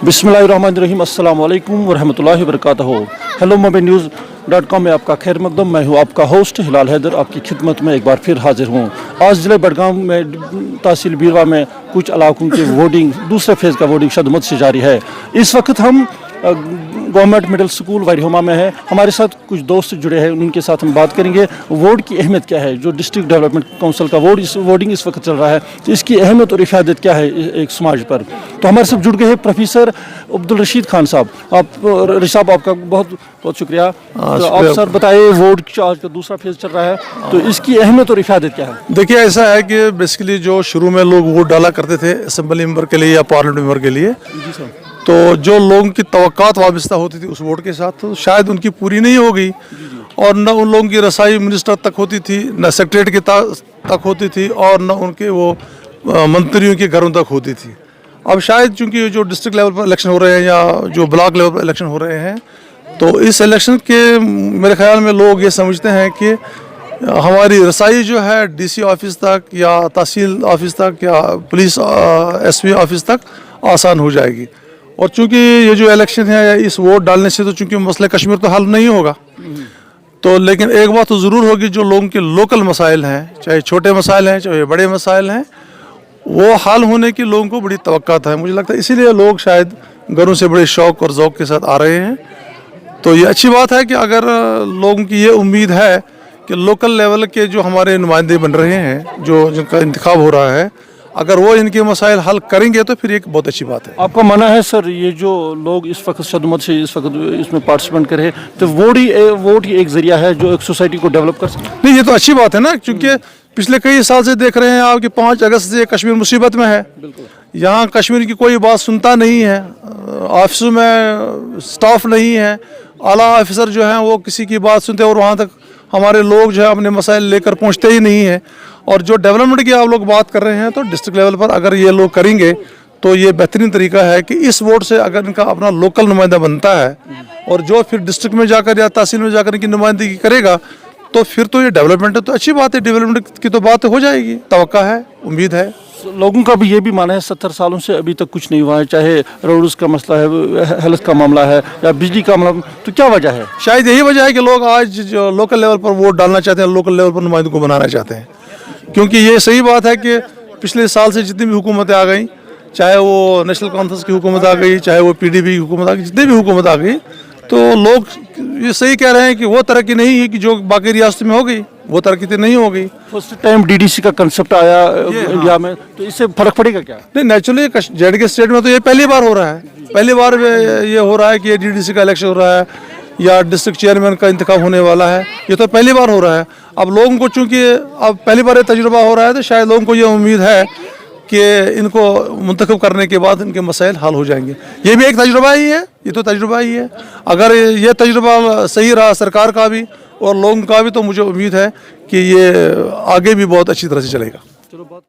बिस्मिल्लाहिर्रहमानिर्रहीम अस्सलाम वालेकुम वरहमतुल्लाहि वबरकातुहू। हेलो mobinews.com में आपका खैर मकदम। मैं हूँ आपका होस्ट हिलाल हैदर, आपकी खिदमत में एक बार फिर हाजिर हूँ। आज ज़िले बडगाम में तहसील बीरवा में कुछ इलाकों की वोटिंग दूसरे फेज़ का वोटिंग शदमत से जारी है। इस वक्त हम गवर्नमेंट मिडिल स्कूल वारिहोमा में है। हमारे साथ कुछ दोस्त जुड़े हैं, उनके साथ हम बात करेंगे वोट की अहमियत क्या है। जो डिस्ट्रिक्ट डेवलपमेंट काउंसिल का वोटिंग इस वक्त चल रहा है, तो इसकी अहमियत और इफादत क्या है एक समाज पर। तो हमारे साथ जुड़ गए हैं प्रोफेसर अब्दुल रशीद खान साहब। साहब आपका बहुत बहुत शुक्रिया। तो आप सर बताइए, वोट आज का दूसरा फेज चल रहा है, तो इसकी अहमियत और इफादत क्या है। देखिए, ऐसा है कि बेसिकली जो शुरू में लोग वोट डाला करते थे असेंबली मेंबर के लिए या पार्लियामेंट मेंबर के लिए, जी सर, तो जो लोगों की तवक्कात वाबस्ता होती थी उस वोट के साथ, तो शायद उनकी पूरी नहीं हो गई। और न उन लोगों की रसाई मिनिस्टर तक होती थी, न सेक्रेटरीट के तक होती थी, और न उनके वो मंत्रियों के घरों तक होती थी। अब शायद चूंकि जो डिस्ट्रिक्ट लेवल पर इलेक्शन हो रहे हैं या जो ब्लॉक लेवल पर इलेक्शन हो रहे हैं, तो इस इलेक्शन के मेरे ख्याल में लोग ये समझते हैं कि हमारी रसाई जो है डीसी ऑफिस तक या तहसील ऑफिस तक या पुलिस एसपी ऑफिस तक आसान हो जाएगी। और चूंकि ये जो इलेक्शन है, इस वोट डालने से तो चूंकि मसले कश्मीर तो हल नहीं होगा, तो लेकिन एक बात तो ज़रूर होगी, जो लोगों के लोकल मसाइल हैं, चाहे छोटे मसाइल हैं चाहे बड़े मसाइल हैं, वो हल होने की लोगों को बड़ी तवक्कात है। मुझे लगता है इसीलिए लोग शायद घरों से बड़े शौक़ और ज़ौक़ के साथ आ रहे हैं। तो ये अच्छी बात है कि अगर लोगों की ये उम्मीद है कि लोकल लेवल के जो हमारे नुमाइंदे बन रहे हैं, जो जिनका इंतखाब हो रहा है, अगर वो इनके मसाइल हल करेंगे तो फिर एक बहुत अच्छी बात है। आपका मानना है सर, ये जो लोग इस वक्त शदमत से इस वक्त इसमें पार्टिसिपेंट कर रहे हैं, तो वोट ही एक जरिया है जो एक सोसाइटी को डेवलप कर सकते हैं। नहीं, ये तो अच्छी बात है ना, क्योंकि पिछले कई साल से देख रहे हैं आप कि 5 अगस्त से कश्मीर मुसीबत में है। यहाँ कश्मीर की कोई बात सुनता नहीं है, ऑफिसों में स्टाफ नहीं है, आला ऑफिसर जो हैं वो किसी की बात सुनते हैं, और वहाँ तक हमारे लोग जो है अपने मसाइल लेकर पहुँचते ही नहीं हैं। और जो डेवलपमेंट की आप लोग बात कर रहे हैं, तो डिस्ट्रिक्ट लेवल पर अगर ये लोग करेंगे तो ये बेहतरीन तरीका है कि इस वोट से अगर इनका अपना लोकल नुमाइंदा बनता है, और जो फिर डिस्ट्रिक्ट में जाकर या तहसील में जाकर इनकी नुमाइंदगी करेगा, तो फिर तो ये डेवलपमेंट है, तो अच्छी बात है। डेवलपमेंट की तो बात हो जाएगी, तवक्का है, उम्मीद है। लोगों का भी ये भी मानना है 70 सालों से अभी तक कुछ नहीं हुआ है, चाहे रोड्स का मसला है, हेल्थ का मामला है या बिजली का मामला, तो क्या वजह है। शायद यही वजह है कि लोग आज जो लोकल लेवल पर वोट डालना चाहते हैं, लोकल लेवल पर नुमाइंदों को बनाना चाहते हैं। क्योंकि ये सही बात है कि पिछले साल से जितनी भी हुकूमतें आ गई, चाहे वो नेशनल कॉन्फ्रेंस की हुकूमत आ गई, चाहे वो पीडीपी की हुकूमत आ गई, जितनी भी हुकूमत आ गई, तो लोग ये सही कह रहे हैं कि वो तरक्की नहीं है कि जो बाकी रियासतों में हो गई, वो तरक्की तो नहीं हो गई। फर्स्ट टाइम डीडीसी का कंसेप्ट आया इंडिया में, तो इससे फर्क पड़ेगा क्या। नहीं, नेचुरली जेड के स्टेट में तो ये पहली बार हो रहा है, पहली बार ये हो रहा है कि डीडीसी का इलेक्शन हो रहा है या डिस्ट्रिक्ट चेयरमैन का इंतखाब होने वाला है। ये तो पहली बार हो रहा है। अब लोगों को चूंकि अब पहली बार ये तजुर्बा हो रहा है, तो शायद लोगों को ये उम्मीद है कि इनको मुंतखब करने के बाद इनके मसाइल हल हो जाएंगे। ये भी एक तजुर्बा ही है, ये तो तजुर्बा ही है। अगर ये तजुर्बा सही रहा सरकार का भी और लोगों का भी, तो मुझे उम्मीद है कि ये आगे भी बहुत अच्छी तरह से चलेगा। चलो बात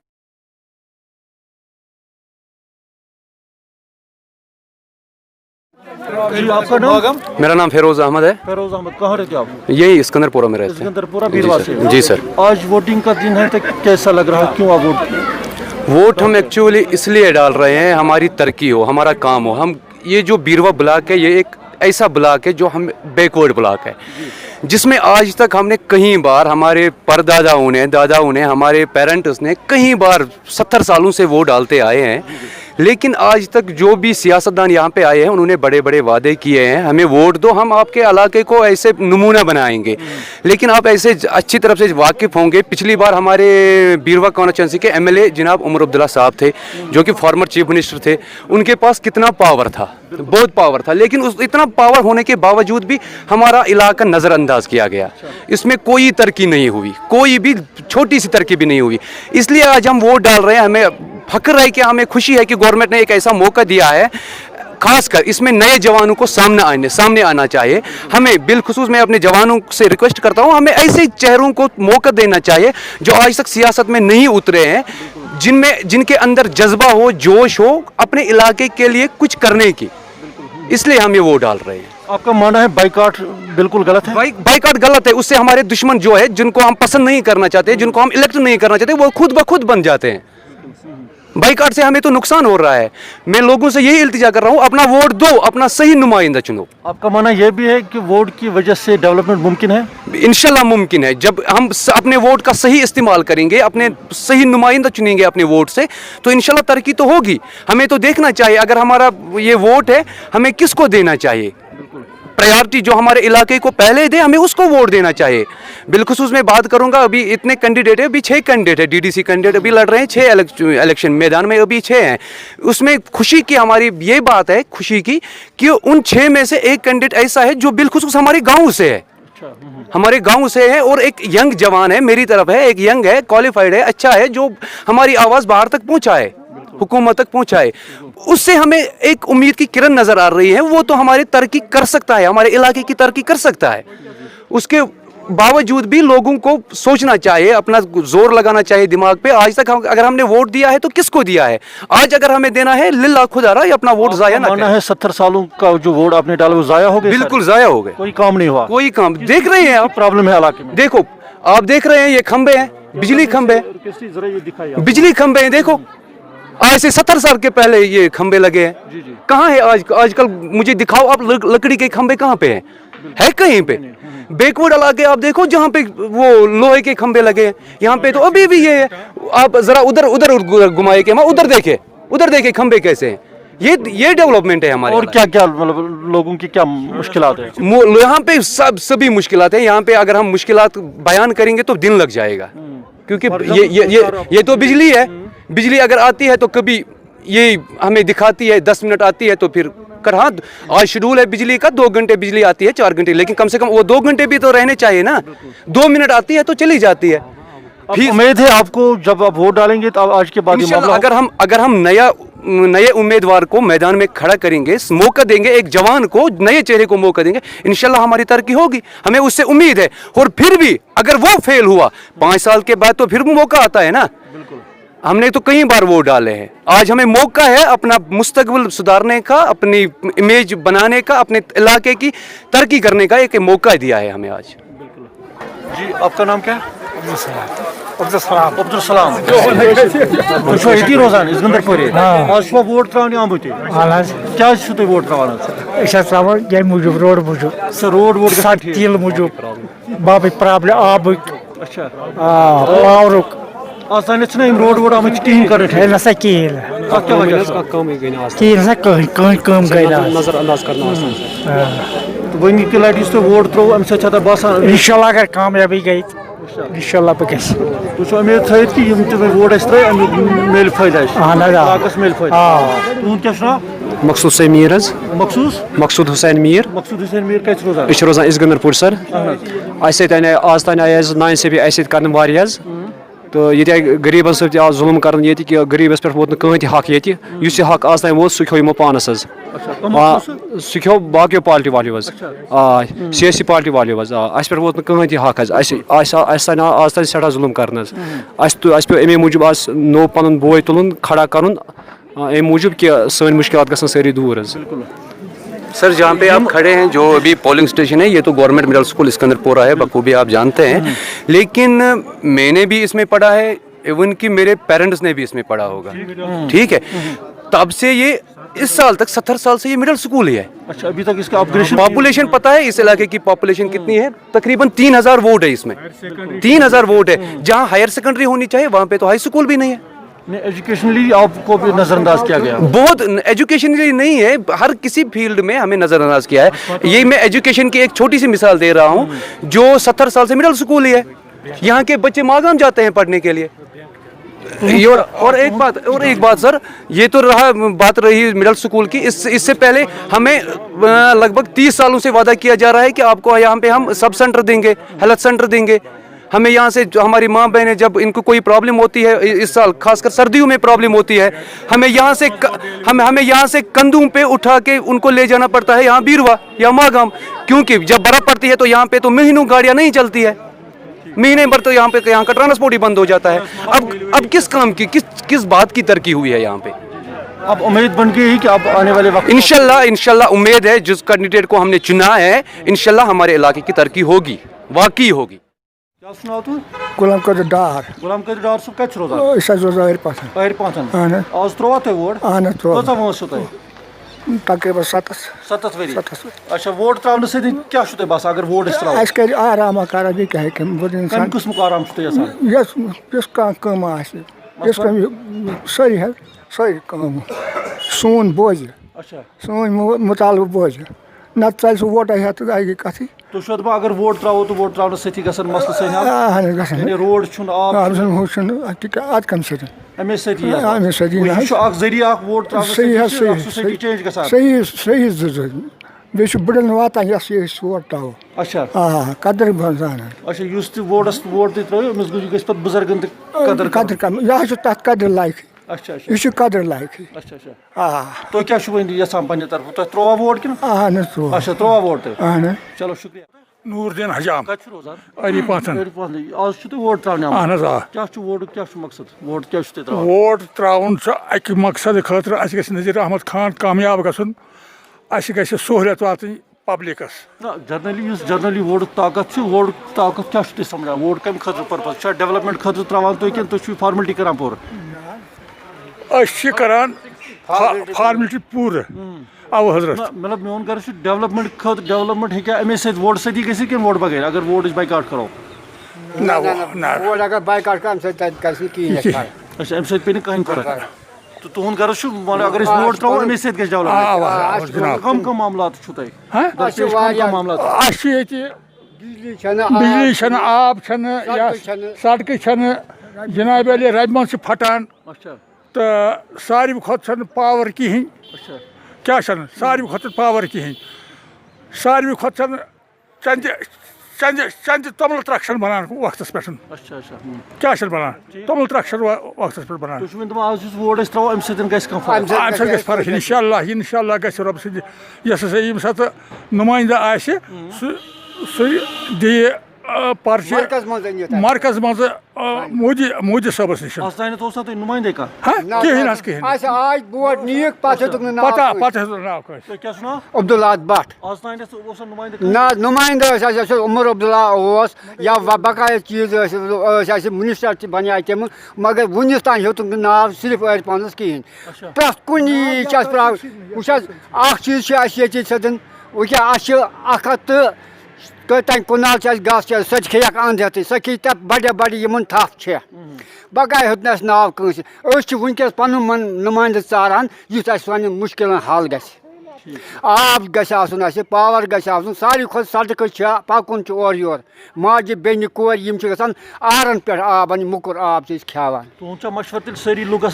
आपका नाम। मेरा नाम फेरोज अहमद है। फेरोज अहमद, कहाँ रहते आप। यही सिकंदरपुरा में रहते हैं। सिकंदरपुरा बीरवा से। जी सर। आज वोटिंग का दिन है, तो कैसा लग रहा है, क्यों आप वोट हम एक्चुअली इसलिए डाल रहे हैं, हमारी तरक्की हो, हमारा काम हो। हम ये जो बीरवा ब्लॉक है, ये एक ऐसा ब्लॉक है जो हम बैकवर्ड ब्लॉक है, जिसमें आज तक हमने कई बार, हमारे परदादाओं ने, दादाओं ने, हमारे पेरेंट्स ने कई बार 70 सालों से वोट डालते आए हैं, लेकिन आज तक जो भी सियासतदान यहाँ पे आए हैं, उन्होंने बड़े बड़े वादे किए हैं, हमें वोट दो, हम आपके इलाके को ऐसे नमूना बनाएंगे। लेकिन आप ऐसे अच्छी तरफ से वाकिफ़ होंगे, पिछली बार हमारे बीरवा कॉन्स्टिट्यूंसी के एमएलए जनाब उमर अब्दुल्ला साहब थे, जो कि फॉर्मर चीफ मिनिस्टर थे। उनके पास कितना पावर था, बहुत पावर था, लेकिन उस इतना पावर होने के बावजूद भी हमारा इलाका नज़रअंदाज किया गया। इसमें कोई तरक्की नहीं हुई, कोई भी छोटी सी तरक्की भी नहीं हुई। इसलिए आज हम वोट डाल रहे हैं। हमें फख्र है कि हमें खुशी है कि गवर्नमेंट ने एक ऐसा मौका दिया है, खासकर इसमें नए जवानों को सामने आना चाहिए। हमें बिलखुसूस मैं अपने जवानों से रिक्वेस्ट करता हूं, हमें ऐसे चेहरों को मौका देना चाहिए जो आज तक सियासत में नहीं उतरे हैं, जिनके अंदर जज्बा हो, जोश हो अपने इलाके के लिए कुछ करने की। इसलिए हम ये वोट डाल रहे हैं। आपका मानना है बाइकआउट बिल्कुल गलत है। बाइकआउट गलत है। उससे हमारे दुश्मन जो है, जिनको हम पसंद नहीं करना चाहते, जिनको हम इलेक्ट नहीं करना चाहते, वो खुद ब खुद बन जाते हैं। बाइकाट से हमें तो नुकसान हो रहा है। मैं लोगों से यही इल्तिजा कर रहा हूँ, अपना वोट दो, अपना सही नुमाइंदा चुनो। आपका मानना यह भी है कि वोट की वजह से डेवलपमेंट मुमकिन है? इंशाल्लाह मुमकिन है। जब हम अपने वोट का सही इस्तेमाल करेंगे, अपने सही नुमाइंदा चुनेंगे अपने वोट से, तो इंशाल्लाह तरक्की तो होगी। हमें तो देखना चाहिए अगर हमारा ये वोट है, हमें किसको देना चाहिए। प्रायोरिटी जो हमारे इलाके को पहले दे, हमें उसको वोट देना चाहिए। बिलखुसूस मैं बात करूंगा, अभी इतने कैंडिडेट है, अभी 6 कैंडिडेट है, डीडीसी कैंडिडेट अभी लड़ रहे हैं, 6 इलेक्शन मैदान में अभी 6 हैं। उसमें खुशी की हमारी ये बात है, खुशी की, कि उन 6 में से एक कैंडिडेट ऐसा है जो बिलखुसूस हमारे गाँव से है, हमारे गांव से है, और एक यंग जवान है, मेरी तरफ है, एक यंग है, क्वालिफाइड है, अच्छा है, जो हमारी आवाज़ बाहर तक पहुंचाए, हुकूमत तक पहुंचाए। उससे हमें एक उम्मीद की किरण नजर आ रही है। वो तो हमारी तरक्की कर सकता है, हमारे इलाके की तरक्की कर सकता है। उसके बावजूद भी लोगों को सोचना चाहिए, अपना जोर लगाना चाहिए दिमाग पे। आज तक अगर हमने वोट दिया है तो किसको दिया है, आज अगर हमें देना है लिल्लाह खुदारा, ये अपना वोट जाया ना माना करें। है 70 सालों का जो वोट आपने डाला वो जाया हो गया? बिल्कुल जाया हो गए, कोई काम नहीं हुआ? कोई काम देख रहे हैं आप, प्रॉब्लम है इलाके में। देखो आप देख रहे हैं, ये खंबे हैं, बिजली खंबे, बिजली खंबे हैं, देखो आज से 70 साल के पहले ये खंबे लगे हैं। कहाँ है आजकल मुझे दिखाओ आप, लकड़ी के खंबे कहाँ पे हैं? है कहीं पे? बैकवर्ड इलाके आप देखो जहाँ पे वो लोहे के खंबे लगे हैं, यहाँ पे तो अभी भी ये है। आप जरा उधर उधर घुमाए के, उधर देखे खंबे कैसे हैं। ये डेवलपमेंट है हमारे। और क्या क्या मतलब लोगों की क्या मुश्किलात है यहाँ पे? सभी मुश्किलात है यहाँ पे। अगर हम मुश्किलात बयान करेंगे तो दिन लग जाएगा, क्योंकि ये तो बिजली है। बिजली अगर आती है तो कभी ये हमें दिखाती है 10 मिनट आती है, तो फिर हाँ आज शेड्यूल है बिजली का, 2 घंटे बिजली आती है, 4 घंटे, लेकिन कम से कम वो 2 घंटे भी तो रहने चाहिए ना। 2 मिनट आती है तो चली जाती है। फिर उम्मीद है आपको जब आप वोट डालेंगे तो आज के बाद अगर हम नए उम्मीदवार को मैदान में खड़ा करेंगे, मौका देंगे, एक जवान को, नए चेहरे को मौका देंगे, इंशाल्लाह हमारी तरक्की होगी, हमें उससे उम्मीद है। और फिर भी अगर वो फेल हुआ 5 साल के बाद, तो फिर मौका आता है ना। हमने तो कई बार वोट डाले हैं, आज हमें मौका है अपना मुस्तकबिल सुधारने का, अपनी इमेज बनाने का, अपने इलाके की तरक्की करने का एक मौका दिया है हमें आज। जी आपका नाम क्या है? अब्दुल सलाम। तो ये रोजान इस गंदर पर आज वो वोट त्रावने आमुत क्या छु वोट त्रावान? ये मूजूब रोड मूजूब रोड तिल मूजूब बाबी प्रॉब्लम आब अच्छा पावरुक आज तान रोड आम कहीं कर नसा कम गई वन की लटि तो वोट त्रो अम सत बसान इंशाल्लाह अगर कामयाबी गई इंशाल्लाह बह तुम उम्मीद थी कि वोट त्रे मिल फायदा मिल फायदा तुंद क्या मकसूद से मीर मकसूद हुसैन मीर कत रोजान? रोजान इसगंदरपुर सर। आज तान आए नाइंसाफी ऐसे कर तो ये गरीबन सब आज जुल्म कर कि गरीबस पे वोत कहीं हक ये हक आज तान वो सह खो यमो पानस सह खो बाकी पार्टी वालों सियासी पार्टी वालों अस पे वोत कहीं हक तान आज तान सठा जुल्म कर पे अमे मूजूब आज नो पन बोय तुलन खड़ा कर अमे मूजूब कि सन मुश्किल गसन सारी दूर। सर जहाँ पे आप खड़े हैं, जो अभी पोलिंग स्टेशन है, ये तो गवर्नमेंट मिडिल स्कूल सिकंदरपुरा है, बखूबी आप जानते हैं। लेकिन मैंने भी इसमें पढ़ा है, इवन कि मेरे पेरेंट्स ने भी इसमें पढ़ा होगा, ठीक है। तब से ये इस साल तक 70 साल से ये मिडिल स्कूल ही है। अच्छा अभी तक इसका अपग्रेडेशन? पॉपुलेशन पता है इस इलाके की पॉपुलेशन कितनी है? तकरीबन 3000 वोट है इसमें, 3000 वोट है। जहाँ हायर सेकेंडरी होनी चाहिए वहाँ पे तो हाई स्कूल भी नहीं है। एजुकेशनली आपको भी नजरअंदाज किया गया? बहुत एजुकेशनली नहीं है, हर किसी फील्ड में हमें नजरअंदाज किया है। ये मैं एजुकेशन की एक छोटी सी मिसाल दे रहा हूँ, जो 70 साल से मिडिल स्कूल ही है। यहाँ के बच्चे मागाम जाते हैं पढ़ने के लिए। और एक बात सर, ये तो बात रही मिडिल स्कूल की। इससे पहले हमें लगभग 30 सालों से वादा किया जा रहा है कि आपको यहाँ पे हम सब सेंटर देंगे, हेल्थ सेंटर देंगे। हमें यहाँ से जो हमारी माँ बहनें जब इनको कोई प्रॉब्लम होती है, इस साल खासकर सर्दियों में प्रॉब्लम होती है, हमें यहाँ से कंधों पे उठा के उनको ले जाना पड़ता है यहाँ बीरवा या मागाम, क्योंकि जब बर्फ पड़ती है तो यहाँ पे तो महीनों गाड़ियाँ नहीं चलती है, महीने भर तो यहाँ का ट्रांसपोर्ट ही बंद हो जाता है। अब किस काम की किस बात की तरक्की हुई है यहाँ पे? अब उम्मीद बन गई है कि अब आने वाले वक्त इंशाल्लाह उम्मीद है, जिस कैंडिडेट को हमने चुना है इंशाल्लाह हमारे इलाके की तरक्की होगी, वाकई होगी। क्या सुनाओ तू गुलाम कदर डार गुलाम कदर डार सब कत रोजान ऐसा जो जाहिर पास अर पाथन अहन आज त्रोवा ते वोट अहन तो कसा वोस तय तकरीबन 7 वरी अच्छा वोट त्रावन से क्या छु तय बस अगर वोट इस त्राव अस कर आराम कर भी कह कि बुद कम इंसान किस्म को आराम छु तय यसान यस का कम आसे यस का सही है सही कम सोन बोझ अच्छा सोन मुतालबा बोझ न चल सो वोट है तो आगे कथी तो शुद अगर वोट त्रावो तो वोट त्रावन से गसन मसला से अहन गसन यानी रोड छु आब आप सन हो सन आज कम से अमे सती अमे सती ये छु अख जरिया अख वोट त्रावन सही है सोसाइटी चेंज गसन सही सही बे बुढ़न वातान यस ये वोट ताव अच्छा कदर बजान अच्छा युस त वोटस वोट त त्राव मस गस पत बुजुर्गन त कदर कदर कम यह तथ कदर लायक अच्छा अच्छा यह कदर लायक अच्छा अच्छा तो क्या छु वन यसान पन्ने तरफ तो त्रोवा वोट किन अहन तो अच्छा त्रोवा वोट त अहन चलो शुक्रिया नूरदीन हजाम कत छु रोजान अरी पाथन आज छु तो वोट त्रावन अहन आ क्या छु वोट क्या छु मकसद वोट क्या छु त्रावन वोट त्राउन अकि मकसद खतर अस गस नज़ीर अहमद खान कामयाब गसन अस गस सहूलियत वातन पब्लिकस ना जनरली वोट ताकत छु वोट ताकत क्या छु समझा वोट कम खतर पर्पस छ डेवलपमेंट खतर त्रावन तो किन तो छु फॉर्मेलिटी करान पूर करान फॉर्मेलिटी पूर अव हजरत मतलब मोन कर डेवलपमेंट खतर डेवलपमेंट है क्या अमे से वोट सदी गसी कि वोट बगैर अगर वोट इस बाइकआउट करो ना वोट अगर बाइकआउट काम से कैसे की अच्छा अमे से पे कहीं फर्क तो तुहन कर अगर इस वोट त्राव अमे से गस डेवलपमेंट कम कम मामलात छु तय कम मामलात बिजली छन आब छन या सड़क छन जनाब अली रजमान से फटान अच्छा तो सारी खुद छन पावर कहीं अच्छा क्या छन सारी खुद पावर कहीं सारी खुद छन चंद चंद चंद तमल त्रक्शन बनान वक्त पे अच्छा अच्छा क्या बनान तमल त्रक्शन वक्त पे बनान तो वन आज वोट त्राव अमे से गस कम अम गस फर्क इंशाल्लाह गस रब सद यस यम सत नुमाइंदा आसे सह दि पर्चे मरकज मज मोदी साहबस नश आज तान तो नुमाइंदे का कहीं आज वोट नीक पता नाव तो क्या सुना अब्दुल्ला भट्ट आज तान नुमाइंदे ना नुमाइंदा उमर अब्दुल्ला या बकाया चीज मिनिस्टर बना तम मगर वनिस तान हेतुक नाव सिर्फ अर पानस कहें प्रथ कुन चीज सदन वो क्या तन कुनाल गस सह खेक अंद हेतु सह खी तब बड़े बड़े इन थप बगाए हेत नाव कंस वनकस पन नुमाइंद चारान युथ सन मुश्किल हल ग आब गस पावर गस सारी खुद सड़क पकुन और योर माजि बेन कोर गसान आहरन पे आब मुकुर आब खेवान मशवर सारी लूक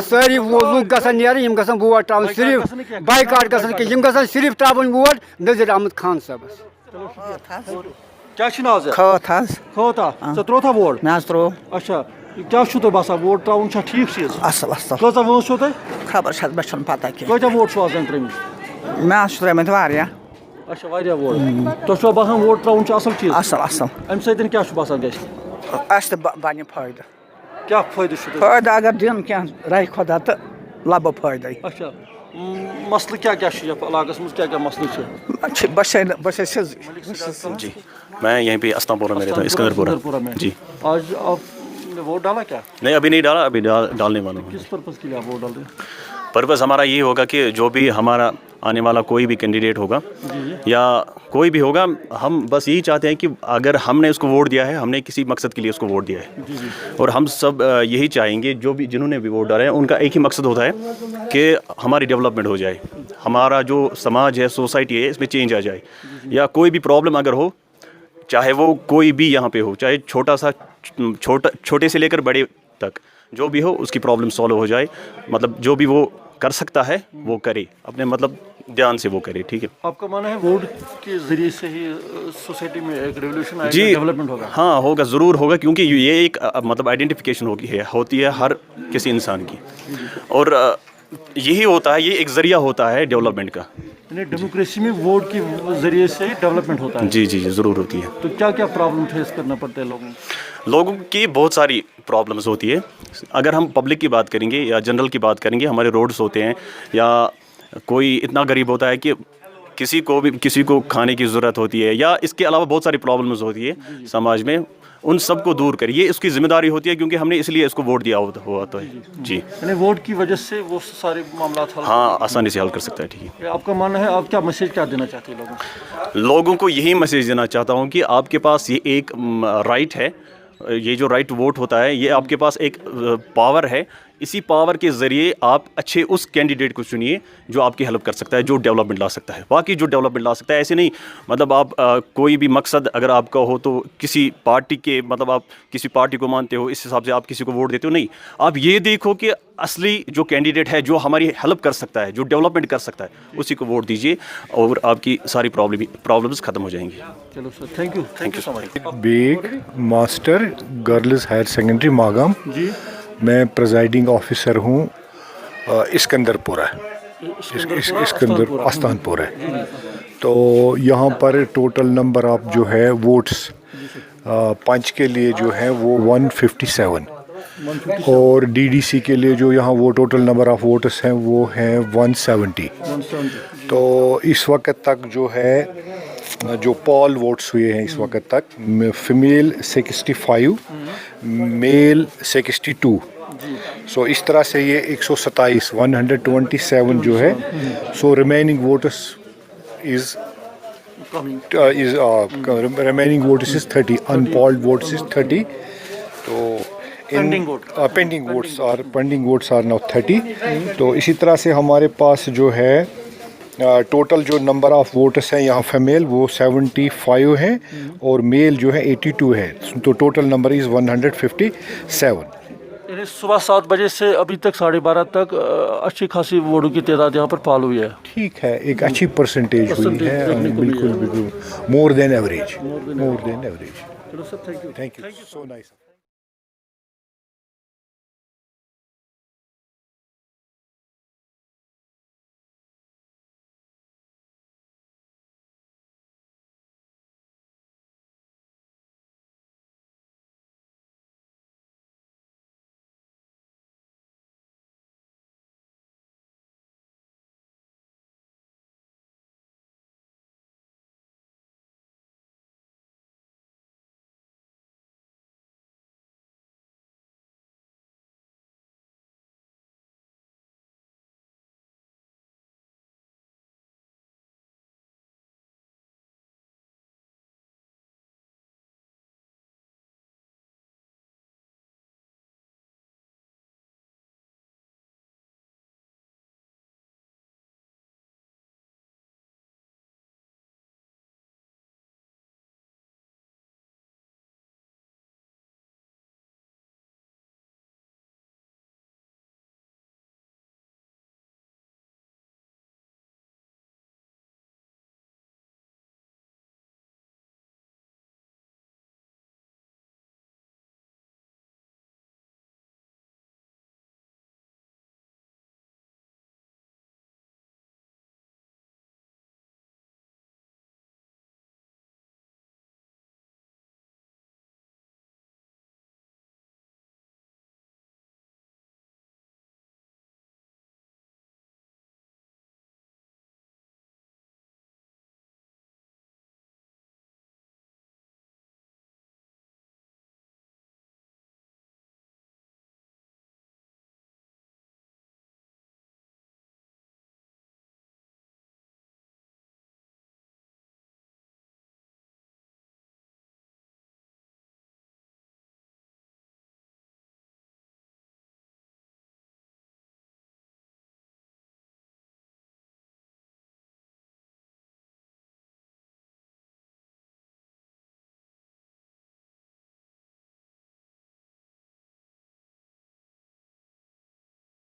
सारी लूक गसान गसान वोट त्रावन सिर्फ बाइकाट गसान गसान सिर्फ त्रावन वोट नज़ीर अहमद खान साहबस क्या नाव खोता त्रोथा वोट मे त्रो अच्छा क्या बसान वोट त्रावन ठीक चीज असल असल कत वोस छो तुम खबर मे पता कत वोट आज त्रेम मे त्रेमत वारिया अच्छा वारिया वोट तुम बसान वोट त्रावन असल चीज असल असल अमे सतन क्या बसान गस बन फायदा क्या फायदा फायदा अगर दिन क्या रह खुदा तो लबो फायदा अच्छा मसले क्या क्या इलाकस में क्या क्या मसले जी मैं यहीं पे अस्तांपुरा में रहता हूँ इसकंदरपुरा में जी आज आपने वोट डाला क्या नहीं अभी नहीं डाला अभी डालने वाला हूँ किस पर्पज़ के लिए आप वोट डाल रहे हैं पर्पज़ हमारा ये होगा कि जो भी हमारा आने वाला कोई भी कैंडिडेट होगा या कोई भी होगा हम बस यही चाहते हैं कि अगर हमने उसको वोट दिया है हमने किसी मकसद के लिए उसको वोट दिया है और हम सब यही चाहेंगे जो भी जिन्होंने भी वोट डाला है उनका एक ही मकसद होता है कि हमारी डेवलपमेंट हो जाए हमारा जो समाज है सोसाइटी है इसमें चेंज आ जाए या कोई भी प्रॉब्लम अगर हो चाहे वो कोई भी यहाँ पे हो चाहे छोटे से लेकर बड़े तक जो भी हो उसकी प्रॉब्लम सॉल्व हो जाए मतलब जो भी वो कर सकता है वो करे अपने मतलब ध्यान से वो करे ठीक है आपका मानना है वोट के जरिए से ही सोसाइटी में एक रेवोल्यूशन आएगा जी डेवलपमेंट होगा हाँ होगा ज़रूर होगा क्योंकि ये एक मतलब आइडेंटिफिकेशन होती है हर किसी इंसान की और यही होता है ये एक ज़रिया होता है डेवलपमेंट का डेमोक्रेसी में वोट के जरिए से डेवलपमेंट होता है जी जी जी ज़रूर होती है तो क्या क्या प्रॉब्लम फेस करना पड़ता है लोगों की बहुत सारी प्रॉब्लम्स होती है अगर हम पब्लिक की बात करेंगे या जनरल की बात करेंगे हमारे रोड्स होते हैं या कोई इतना गरीब होता है कि किसी को खाने की ज़रूरत होती है या इसके अलावा बहुत सारी प्रॉब्लम्स होती है समाज में उन सबको दूर करें। ये इसकी जिम्मेदारी होती है क्योंकि हमने इसलिए इसको वोट दिया हुआ तो है जी। यानी वोट की वजह से वो सारे मामला हल हाँ, आसानी से हल कर सकता है। ठीक है, आपका मानना है, आप क्या मैसेज क्या देना चाहते हैं लोगों को? लोगों को यही मैसेज देना चाहता हूँ कि आपके पास ये एक राइट है, ये जो राइट टू वोट होता है, ये आपके पास एक पावर है। इसी पावर के ज़रिए आप अच्छे उस कैंडिडेट को चुनिए जो आपकी हेल्प कर सकता है, जो डेवलपमेंट ला सकता है, बाकी जो डेवलपमेंट ला सकता है। ऐसे नहीं मतलब आप कोई भी मकसद अगर आपका हो तो किसी पार्टी के मतलब आप किसी पार्टी को मानते हो, इस हिसाब से आप किसी को वोट देते हो, नहीं। आप ये देखो कि असली जो कैंडिडेट है, जो हमारी हेल्प कर सकता है, जो डेवलपमेंट कर सकता है, उसी को वोट दीजिए और आपकी सारी प्रॉब्लम्स ख़त्म हो जाएंगी। चलो sir, thank you so much. Baig master girls higher secondary Magam ji, मैं प्रेजाइडिंग ऑफिसर हूँ इस्कंदरपुरा, इस्कंदर आस्तानपुरा है। तो यहाँ पर टोटल नंबर ऑफ जो है वोट्स पंच के लिए जो है वो 157 और डीडीसी के लिए जो यहाँ वो टोटल नंबर ऑफ वोटर्स हैं वो हैं 170। तो इस वक्त तक जो है जो पॉल वोट्स हुए हैं इस वक्त तक, फीमेल 65, मेल 62। सो इस तरह से ये 127 जो है। So remaining voters is remaining voters is 30, unpolled votes is 30. तो pending votes are now 30. तो इसी तरह से हमारे पास जो है टोटल जो नंबर ऑफ वोटर्स हैं यहाँ फीमेल वो 75 हैं और मेल जो है 82 है। तो टोटल नंबर इज़ 157। यानी सुबह 7 बजे से अभी तक 12:30 तक अच्छी खासी वोटों की तादाद यहाँ पर फॉलो हुई है। ठीक है, एक अच्छी परसेंटेज हुई है, बिल्कुल मोर देन एवरेज। चलो sir, thank you so nice.